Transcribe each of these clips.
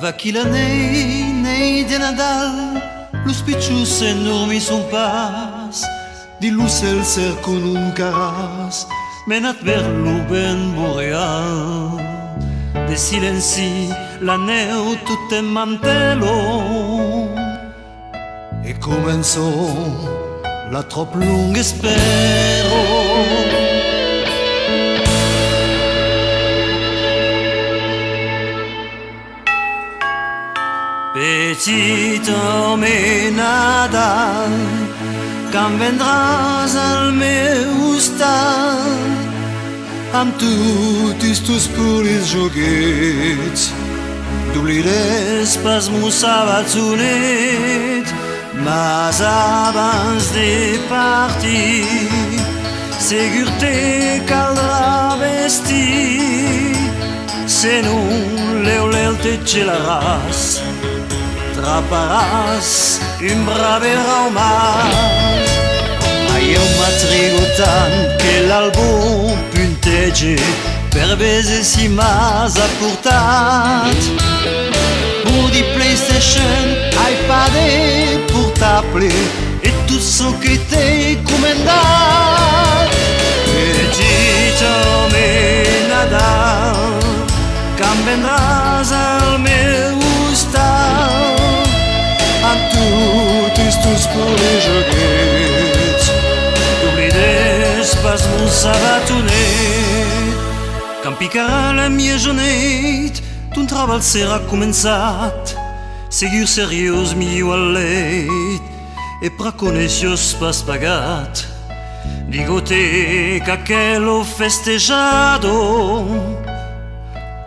Va chi la nei de Nadal, los piccius enormi son pas, di l'ucel ser con un caras, menat ver lo ben boreal. De silenzi la neu tutta in mantello, e comenzò la trop lunga spero. Petito me Nadal, quand vendràs al meu estat, amb tutis tus puris joguets, t'oblidés pas mon sabatzonet, mas abans de partir, segur te caldrà vestir, se non l'eulel te gelaràs, traparàs un bravera au mas. Io m'attrigo tant che l'album punteggi per bese si m'has portat. Pour di PlayStation, iPad e portable e tot ce que t'he comendat. Petito me Nadal, quand vendràs al meu estat, amb totes tus pures joguets, t'oblides pas mon sabatonet. Quand picarà la mia jonet, ton treball serà començat, segur seriós millor al leit, e praconecios pas pagat. Digo-te qu'aquello festeggiado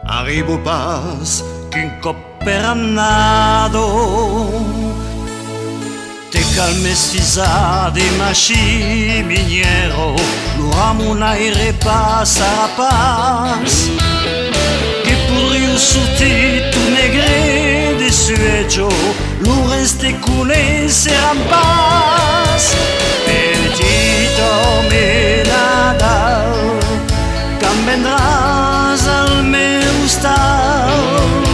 arrivo pas qu'un cop per annado. Te calmes fisa de machi miniero, lo amo un aire passarà pas, che podria sortir tu negre de sueggio, lo reste conosceran pas. Petito me Nadal, quand vendràs al meu estat,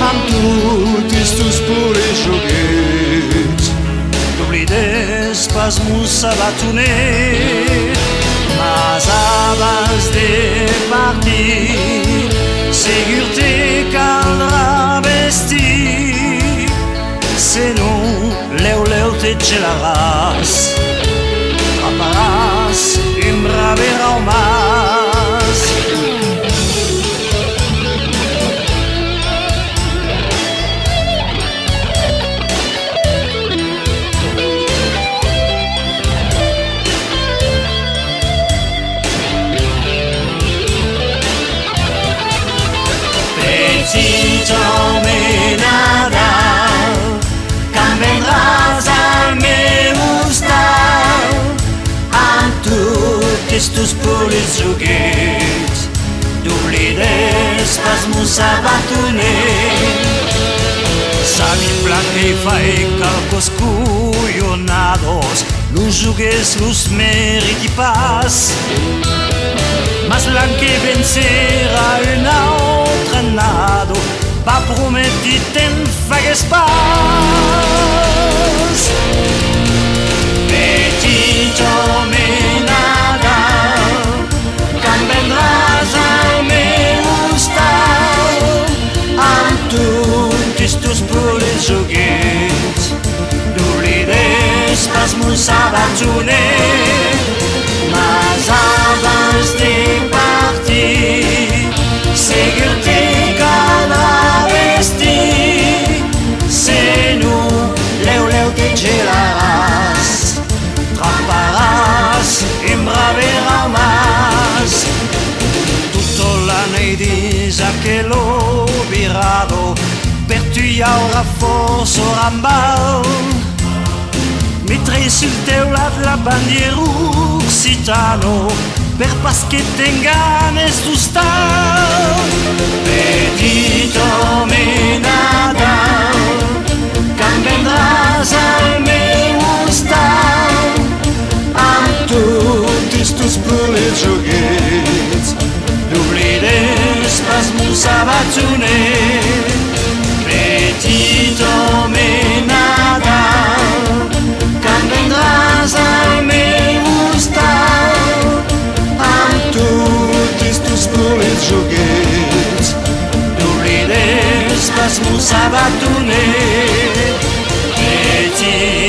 amb totes tus pures joguets, t'oblides pas mon sabatonet, mas abans de partir, segur te caldrà vestir, se non l'eulel te gelaràs, traparàs un bravera au mas. Petito me Nadal, quand vendràs al meu estat, amb totes tus pures joguets, t'oblides pas mon sabatonet. Sali blanca i fai calcos cuyonados, los joguets los meriti pas, mas l'any que vencerà un altre nado, va prometre te'n fagues pas. Petito me Nadal, quand vendràs al meu estat, amb totes tus pures joguets, t'oblides pas mon sabatonet, mas abans de partir, segur te caldrà vestir, se non l'eulel te gelaràs, traparàs un bravera au mas. Tutto l'anno dis aquello virado, per tu hi haurà força rambal, mentre sul teulat la bandiera occitano, per pas que tenganes d'ustar. Petito me Nadal, quand vendràs al meu estat, amb totes tus pures joguets, t'oblides pas mon sabatonet. matounet. Petit